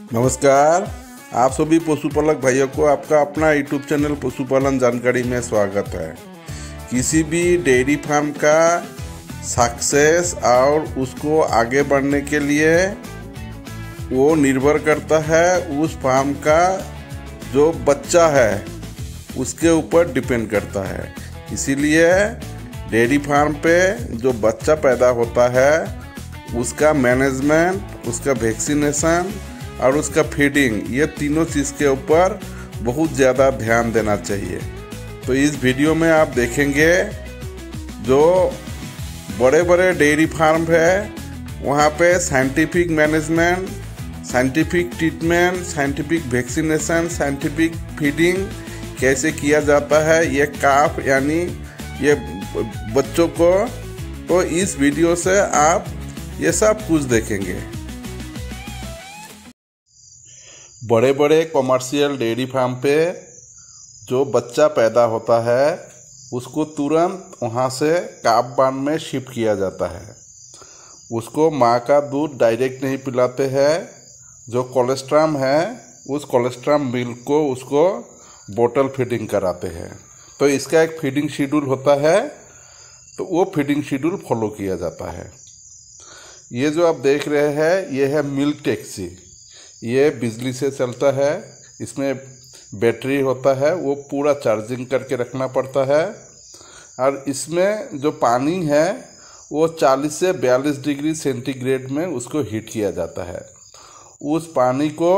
नमस्कार। आप सभी पशुपालक भाइयों को आपका अपना यूट्यूब चैनल पशुपालन जानकारी में स्वागत है। किसी भी डेयरी फार्म का सक्सेस और उसको आगे बढ़ने के लिए वो निर्भर करता है उस फार्म का जो बच्चा है उसके ऊपर डिपेंड करता है। इसीलिए डेयरी फार्म पे जो बच्चा पैदा होता है उसका मैनेजमेंट, उसका वैक्सीनेशन और उसका फीडिंग, ये तीनों चीज़ के ऊपर बहुत ज़्यादा ध्यान देना चाहिए। तो इस वीडियो में आप देखेंगे जो बड़े बड़े डेयरी फार्म है वहाँ पे scientific management, scientific treatment, scientific vaccination, scientific feeding कैसे किया जाता है ये काफ यानी ये बच्चों को। तो इस वीडियो से आप ये सब कुछ देखेंगे। बड़े बड़े कमर्शियल डेयरी फार्म पे जो बच्चा पैदा होता है उसको तुरंत वहाँ से काफ बार्न में शिफ्ट किया जाता है। उसको माँ का दूध डायरेक्ट नहीं पिलाते हैं। जो कोलेस्ट्रम है उस कोलेस्ट्रम मिल्क को उसको बोतल फीडिंग कराते हैं। तो इसका एक फीडिंग शेड्यूल होता है, तो वो फीडिंग शेड्यूल फॉलो किया जाता है। ये जो आप देख रहे हैं ये है मिल्क टैक्सी। ये बिजली से चलता है, इसमें बैटरी होता है, वो पूरा चार्जिंग करके रखना पड़ता है। और इसमें जो पानी है वो 40 से 42 डिग्री सेंटीग्रेड में उसको हीट किया जाता है। उस पानी को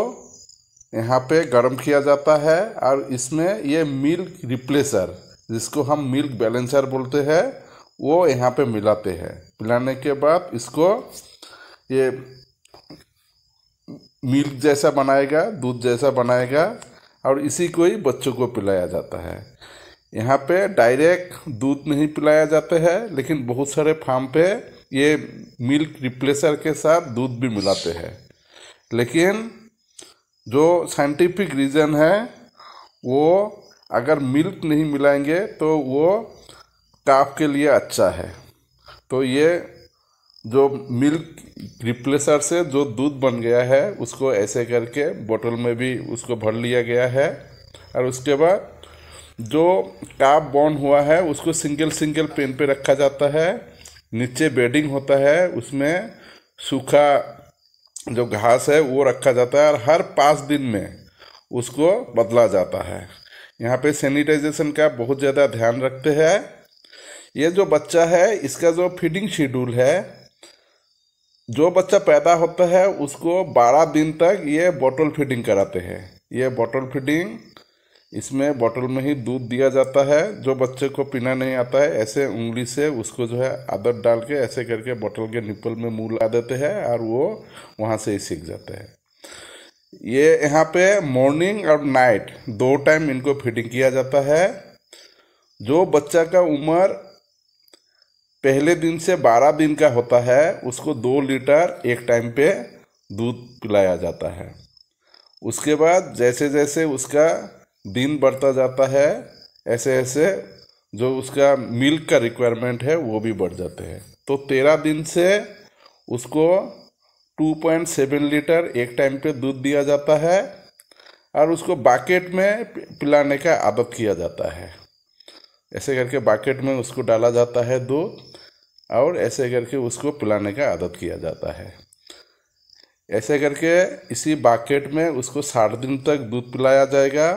यहाँ पे गर्म किया जाता है और इसमें ये मिल्क रिप्लेसर, जिसको हम मिल्क बैलेंसर बोलते हैं, वो यहाँ पे मिलाते हैं। मिलाने के बाद इसको ये मिल्क जैसा बनाएगा, दूध जैसा बनाएगा और इसी को ही बच्चों को पिलाया जाता है। यहाँ पे डायरेक्ट दूध नहीं पिलाया जाता है, लेकिन बहुत सारे फार्म पे ये मिल्क रिप्लेसर के साथ दूध भी मिलाते हैं। लेकिन जो साइंटिफिक रीज़न है वो अगर मिल्क नहीं मिलाएंगे तो वो काफ के लिए अच्छा है। तो ये जो मिल्क रिप्लेसर से जो दूध बन गया है उसको ऐसे करके बोतल में भी उसको भर लिया गया है। और उसके बाद जो काफ बॉर्न हुआ है उसको सिंगल सिंगल पेन पे रखा जाता है। नीचे बेडिंग होता है, उसमें सूखा जो घास है वो रखा जाता है और हर 5 दिन में उसको बदला जाता है। यहाँ पे सैनिटाइजेशन का बहुत ज़्यादा ध्यान रखते हैं। ये जो बच्चा है इसका जो फीडिंग शेड्यूल है, जो बच्चा पैदा होता है उसको 12 दिन तक ये बॉटल फीडिंग कराते हैं। ये बॉटल फीडिंग, इसमें बॉटल में ही दूध दिया जाता है। जो बच्चे को पीना नहीं आता है ऐसे उंगली से उसको जो है आदत डाल के ऐसे करके बॉटल के निप्पल में मुँह ला देते हैं और वो वहाँ से ही सीख जाते हैं। ये यहाँ पे मॉर्निंग और नाइट 2 टाइम इनको फीडिंग किया जाता है। जो बच्चा का उम्र पहले दिन से 12 दिन का होता है उसको 2 लीटर एक टाइम पे दूध पिलाया जाता है। उसके बाद जैसे जैसे उसका दिन बढ़ता जाता है ऐसे ऐसे जो उसका मिल्क का रिक्वायरमेंट है वो भी बढ़ जाते हैं। तो 13 दिन से उसको 2.7 लीटर एक टाइम पे दूध दिया जाता है और उसको बाकेट में पिलाने का आदत किया जाता है। ऐसे करके बाकेट में उसको डाला जाता है दूध और ऐसे करके उसको पिलाने का आदत किया जाता है। ऐसे करके इसी बाकेट में उसको 60 दिन तक दूध पिलाया जाएगा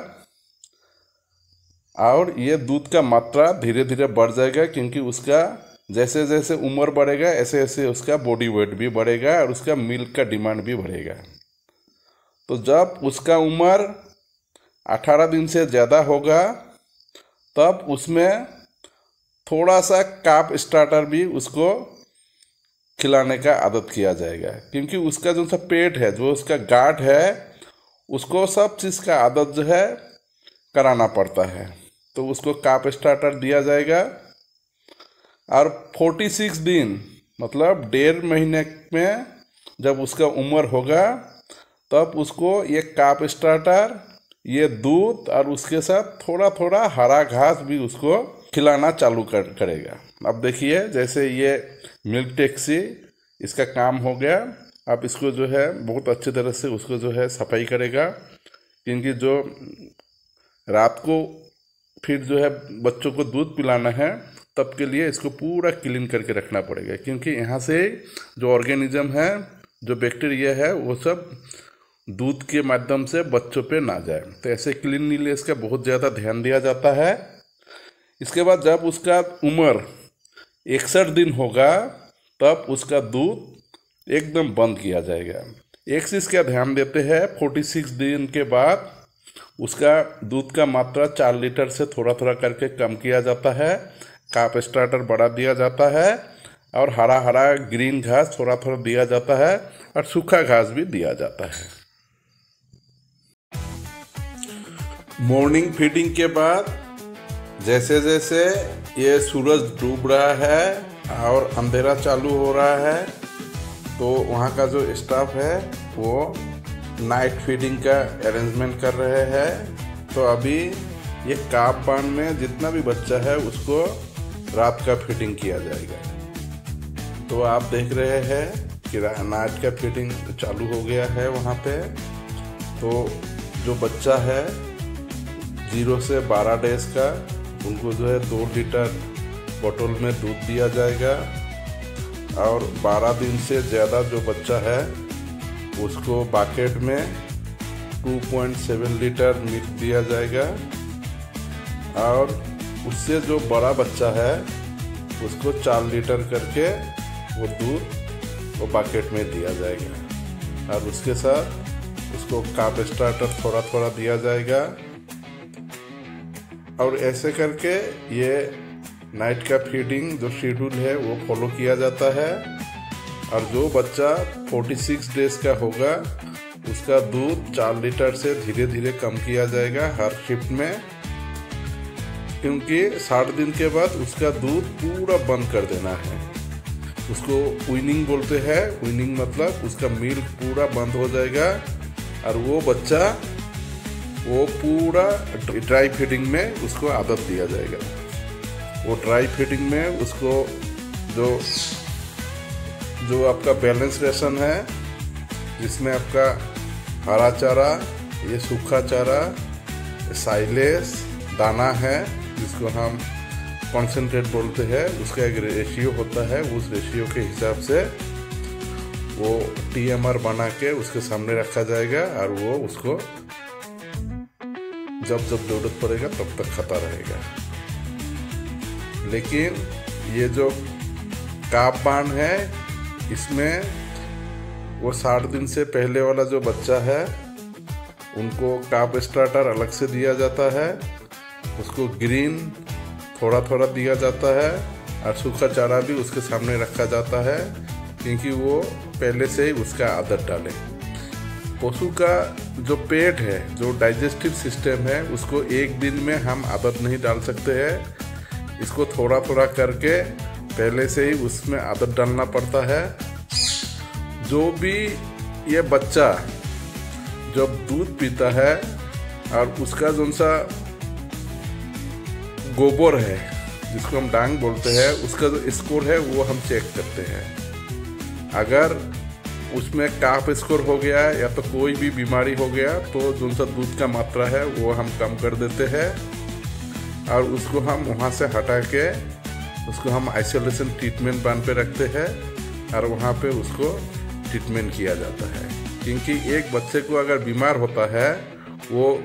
और ये दूध का मात्रा धीरे धीरे बढ़ जाएगा, क्योंकि उसका जैसे जैसे उम्र बढ़ेगा ऐसे ऐसे उसका बॉडी वेट भी बढ़ेगा और उसका मिल्क का डिमांड भी बढ़ेगा। तो जब उसका उम्र 18 दिन से ज़्यादा होगा तब उसमें थोड़ा सा काफ स्टार्टर भी उसको खिलाने का आदत किया जाएगा, क्योंकि उसका जो सा पेट है, जो उसका गाट है, उसको सब चीज़ का आदत जो है कराना पड़ता है। तो उसको काफ स्टार्टर दिया जाएगा और 46 दिन मतलब 1.5 महीने में जब उसका उम्र होगा तब उसको ये काफ स्टार्टर, ये दूध और उसके साथ थोड़ा थोड़ा हरा घास भी उसको खिलाना चालू करेगा। अब देखिए जैसे ये मिल्क टैक्सी इसका काम हो गया आप इसको जो है बहुत अच्छी तरह से उसको जो है सफाई करेगा, क्योंकि जो रात को फिर जो है बच्चों को दूध पिलाना है तब के लिए इसको पूरा क्लीन करके रखना पड़ेगा, क्योंकि यहाँ से जो ऑर्गेनिज्म है, जो बैक्टीरिया है, वो सब दूध के माध्यम से बच्चों पे ना जाए। तो ऐसे क्लीनलीनेस का बहुत ज़्यादा ध्यान दिया जाता है। इसके बाद जब उसका उम्र 61 दिन होगा तब उसका दूध एकदम बंद किया जाएगा। एक चीज़ का ध्यान देते हैं, 46 दिन के बाद उसका दूध का मात्रा 4 लीटर से थोड़ा थोड़ा करके कम किया जाता है, काफ स्टार्टर बढ़ा दिया जाता है, और हरा हरा ग्रीन घास थोड़ा थोड़ा दिया जाता है, और सूखा घास भी दिया जाता है। मॉर्निंग फीडिंग के बाद जैसे जैसे ये सूरज डूब रहा है और अंधेरा चालू हो रहा है, तो वहाँ का जो स्टाफ है वो नाइट फीडिंग का अरेंजमेंट कर रहे हैं। तो अभी ये काफ बांध में जितना भी बच्चा है उसको रात का फीडिंग किया जाएगा। तो आप देख रहे हैं कि नाइट का फीडिंग चालू हो गया है वहाँ पे। तो जो बच्चा है 0 से 12 डेज का, उनको जो है 2 लीटर बोतल में दूध दिया जाएगा, और 12 दिन से ज़्यादा जो बच्चा है उसको बकेट में 2.7 लीटर मिल्क दिया जाएगा, और उससे जो बड़ा बच्चा है उसको 4 लीटर करके वो दूध वो बकेट में दिया जाएगा, और उसके साथ उसको काफ स्टार्टर थोड़ा थोड़ा दिया जाएगा। और ऐसे करके ये नाइट का फीडिंग जो शेड्यूल है वो फॉलो किया जाता है। और जो बच्चा 46 डेज का होगा उसका दूध 4 लीटर से धीरे धीरे कम किया जाएगा हर शिफ्ट में, क्योंकि 60 दिन के बाद उसका दूध पूरा बंद कर देना है। उसको वीनिंग बोलते हैं। वीनिंग मतलब उसका मिल्क पूरा बंद हो जाएगा, और वो बच्चा वो पूरा ड्राई फीडिंग में उसको आदत दिया जाएगा। वो ड्राई फीडिंग में उसको जो आपका बैलेंस रेशन है, जिसमें आपका हरा चारा, ये सूखा चारा, साइलेज, दाना है जिसको हम कॉन्सेंट्रेट बोलते हैं, उसका एक रेशियो होता है। उस रेशियो के हिसाब से वो TMR बना के उसके सामने रखा जाएगा, और वो उसको जब जब जरूरत पड़ेगा तब तक खाता रहेगा। लेकिन ये जो काफ बांध है, इसमें वो 60 दिन से पहले वाला जो बच्चा है उनको काफ स्टार्टर अलग से दिया जाता है, उसको ग्रीन थोड़ा थोड़ा दिया जाता है, और सूखा चारा भी उसके सामने रखा जाता है, क्योंकि वो पहले से ही उसका आदत डाले। पशु का जो पेट है, जो डाइजेस्टिव सिस्टम है, उसको एक दिन में हम आदत नहीं डाल सकते हैं। इसको थोड़ा थोड़ा करके पहले से ही उसमें आदत डालना पड़ता है। जो भी ये बच्चा जब दूध पीता है और उसका जो सा गोबर है, जिसको हम डांग बोलते हैं, उसका जो स्कोर है वो हम चेक करते हैं। अगर उसमें काफ स्कोर हो गया या तो कोई भी बीमारी हो गया, तो जो सा दूध का मात्रा है वो हम कम कर देते हैं, और उसको हम वहाँ से हटा के उसको हम आइसोलेशन ट्रीटमेंट बांध पे रखते हैं, और वहाँ पे उसको ट्रीटमेंट किया जाता है। क्योंकि एक बच्चे को अगर बीमार होता है, वो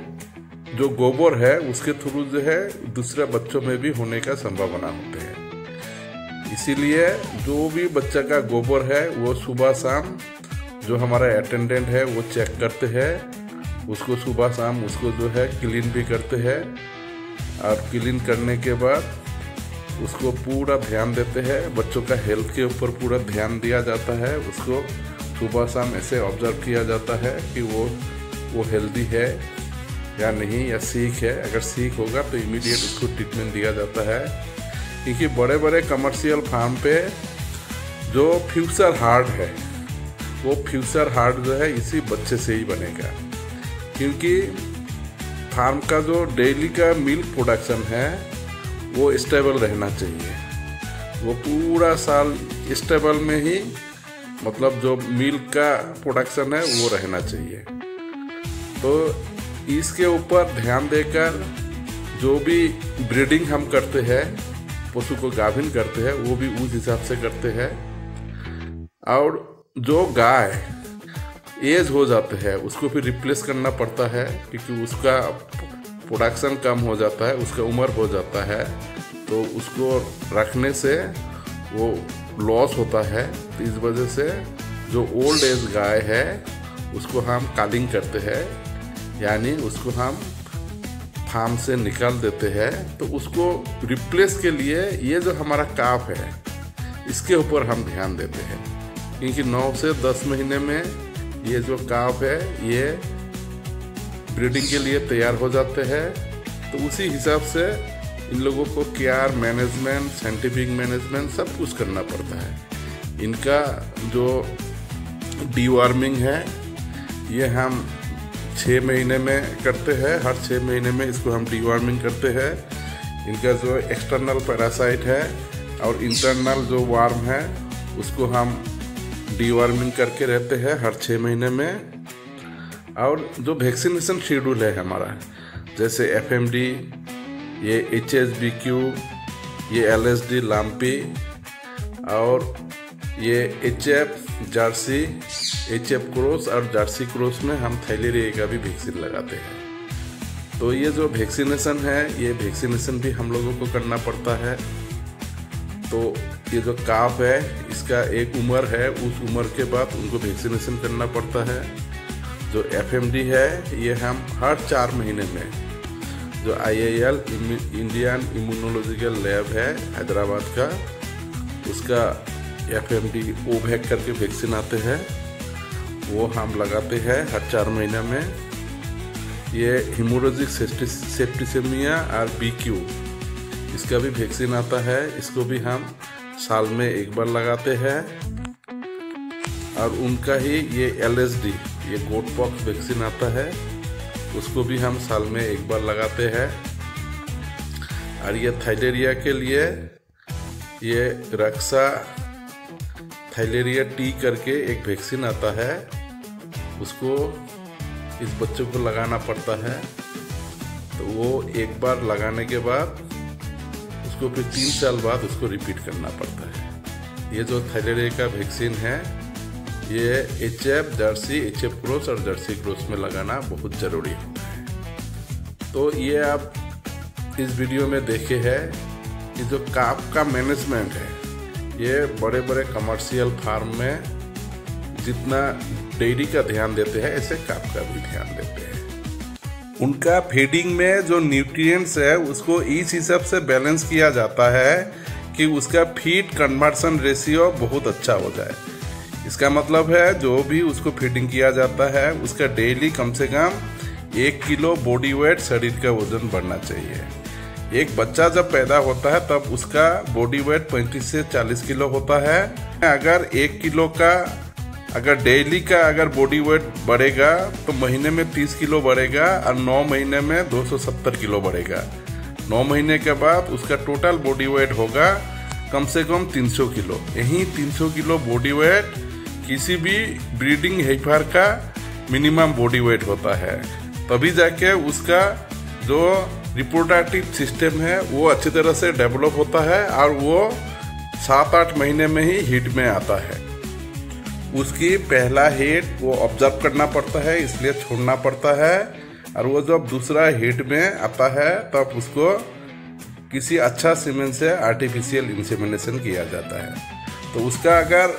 जो गोबर है उसके थ्रू जो है दूसरे बच्चों में भी होने का संभावना होते हैं। इसीलिए जो भी बच्चा का गोबर है वो सुबह शाम जो हमारा अटेंडेंट है वो चेक करते हैं, उसको सुबह शाम उसको जो है क्लीन भी करते हैं, और क्लीन करने के बाद उसको पूरा ध्यान देते हैं। बच्चों का हेल्थ के ऊपर पूरा ध्यान दिया जाता है। उसको सुबह शाम ऐसे ऑब्जर्व किया जाता है कि वो हेल्दी है या नहीं, या सीक है। अगर सीक होगा तो इमीडिएट उसको ट्रीटमेंट दिया जाता है। क्योंकि बड़े बड़े कमर्शियल फार्म पे जो फ्यूचर हार्ट है, वो फ्यूचर हार्ट जो है इसी बच्चे से ही बनेगा। क्योंकि फार्म का जो डेली का मिल्क प्रोडक्शन है वो स्टेबल रहना चाहिए। वो पूरा साल स्टेबल में ही मतलब जो मिल्क का प्रोडक्शन है वो रहना चाहिए। तो इसके ऊपर ध्यान देकर जो भी ब्रीडिंग हम करते हैं, पशु को गाभिन करते हैं, वो भी उस हिसाब से करते हैं। और जो गाय एज हो जाते हैं उसको फिर रिप्लेस करना पड़ता है, क्योंकि उसका प्रोडक्शन कम हो जाता है, उसका उम्र हो जाता है, तो उसको रखने से वो लॉस होता है। तो इस वजह से जो ओल्ड एज गाय है उसको हम कालिंग करते हैं, यानी उसको हम फार्म से निकाल देते हैं। तो उसको रिप्लेस के लिए ये जो हमारा काफ है इसके ऊपर हम ध्यान देते हैं, क्योंकि 9 से 10 महीने में ये जो काफ है ये ब्रीडिंग के लिए तैयार हो जाते हैं। तो उसी हिसाब से इन लोगों को केयर, मैनेजमेंट, साइंटिफिक मैनेजमेंट सब कुछ करना पड़ता है। इनका जो डीवार्मिंग है ये हम 6 महीने में करते हैं। हर 6 महीने में इसको हम डीवार्मिंग करते हैं। इनका जो एक्सटर्नल पैरासाइट है और इंटरनल जो वार्म है उसको हम डीवार्मिंग करके रहते हैं हर 6 महीने में। और जो वैक्सीनेशन शेड्यूल है हमारा, जैसे FMD, ये HSBQ, ये LSD लाम्पी, और ये HF जर्सी, HF क्रॉस और जर्सी क्रॉस में हम थैलेरिया का भी वैक्सीन लगाते हैं। तो ये जो वैक्सीनेशन है ये वैक्सीनेशन भी हम लोगों को करना पड़ता है। तो ये जो काफ है इसका एक उम्र है, उस उम्र के बाद उनको वैक्सीनेशन करना पड़ता है। जो FMD है ये हम हर 4 महीने में, जो IIL इंडियन इम्यूनोलॉजिकल लैब है हैदराबाद का, उसका FMD ओवैक करके वैक्सीन आते हैं, वो हम लगाते हैं हर 4 महीने में। ये हेमोरेजिक सेप्टिसेमिया और BQ, इसका भी वैक्सीन आता है, इसको भी हम साल में 1 बार लगाते हैं। और उनका ही ये LSD, ये गोट पॉक्स वैक्सीन आता है, उसको भी हम साल में 1 बार लगाते हैं। और ये थैलेरिया के लिए ये रक्षा थैलेरिया T करके एक वैक्सीन आता है, उसको इस बच्चों को लगाना पड़ता है। तो वो 1 बार लगाने के बाद उसको फिर 3 साल बाद उसको रिपीट करना पड़ता है। ये जो थैलेरिया का वैक्सीन है ये HF जर्सी, HF क्रॉस और जर्सी क्रॉस में लगाना बहुत ज़रूरी होता है। तो ये आप इस वीडियो में देखे हैं कि जो काफ का मैनेजमेंट है ये बड़े बड़े कमर्शियल फार्म में जितना डेयरी का ध्यान देते हैं ऐसे काफ का भी ध्यान देते हैं। उनका फीडिंग में जो न्यूट्रिएंट्स है उसको इस हिसाब से बैलेंस किया जाता है कि उसका फीड कन्वर्सन रेशियो बहुत अच्छा हो जाए। इसका मतलब है जो भी उसको फीडिंग किया जाता है उसका डेली कम से कम 1 किलो बॉडी वेट, शरीर का वजन बढ़ना चाहिए। एक बच्चा जब पैदा होता है तब उसका बॉडी वेट 35 से 40 किलो होता है। अगर 1 किलो का अगर डेली का अगर बॉडी वेट बढ़ेगा तो महीने में 30 किलो बढ़ेगा और 9 महीने में 270 किलो बढ़ेगा। 9 महीने के बाद उसका टोटल बॉडी वेट होगा कम से कम 300 किलो। यही 300 किलो बॉडी वेट किसी भी ब्रीडिंग हेफर का मिनिमम बॉडी वेट होता है, तभी जाके उसका जो रिप्रोडक्टिव सिस्टम है वो अच्छी तरह से डेवलप होता है और वो 7-8 महीने में ही हीट में आता है। उसकी पहला हीट वो ऑब्जर्व करना पड़ता है, इसलिए छोड़ना पड़ता है। और वो जब दूसरा हीट में आता है तब उसको किसी अच्छा सीमेन से आर्टिफिशियल इंसेमिनेशन किया जाता है। तो उसका अगर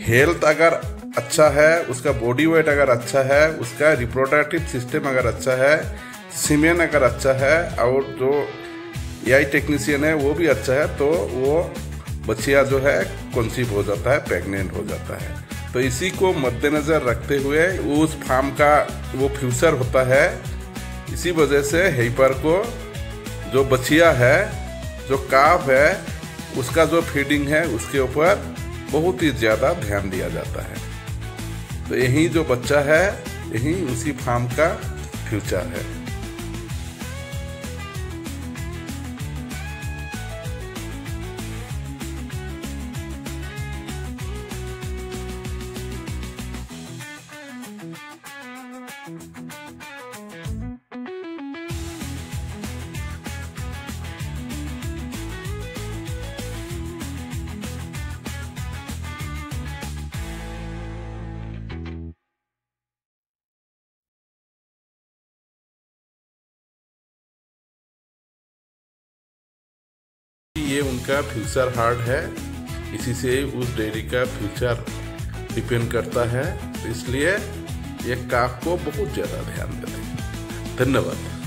हेल्थ अगर अच्छा है, उसका बॉडी वेट अगर अच्छा है, उसका रिप्रोडक्टिव सिस्टम अगर अच्छा है, सीमेन अगर अच्छा है और जो AI टेक्नीशियन है वो भी अच्छा है, तो वो बच्चिया जो है कंसीव हो जाता है, प्रेग्नेंट हो जाता है। तो इसी को मद्देनज़र रखते हुए उस फार्म का वो फ्यूचर होता है। इसी वजह से हेल्पर को जो बच्चिया है, जो काफ है, उसका जो फीडिंग है उसके ऊपर बहुत ही ज़्यादा ध्यान दिया जाता है। तो यही जो बच्चा है यही उसी फार्म का फ्यूचर है। ये उनका फ्यूचर हार्ड है, इसी से उस डेयरी का फ्यूचर डिपेंड करता है। तो इसलिए ये काफ को बहुत ज़्यादा ध्यान देते हैं। धन्यवाद।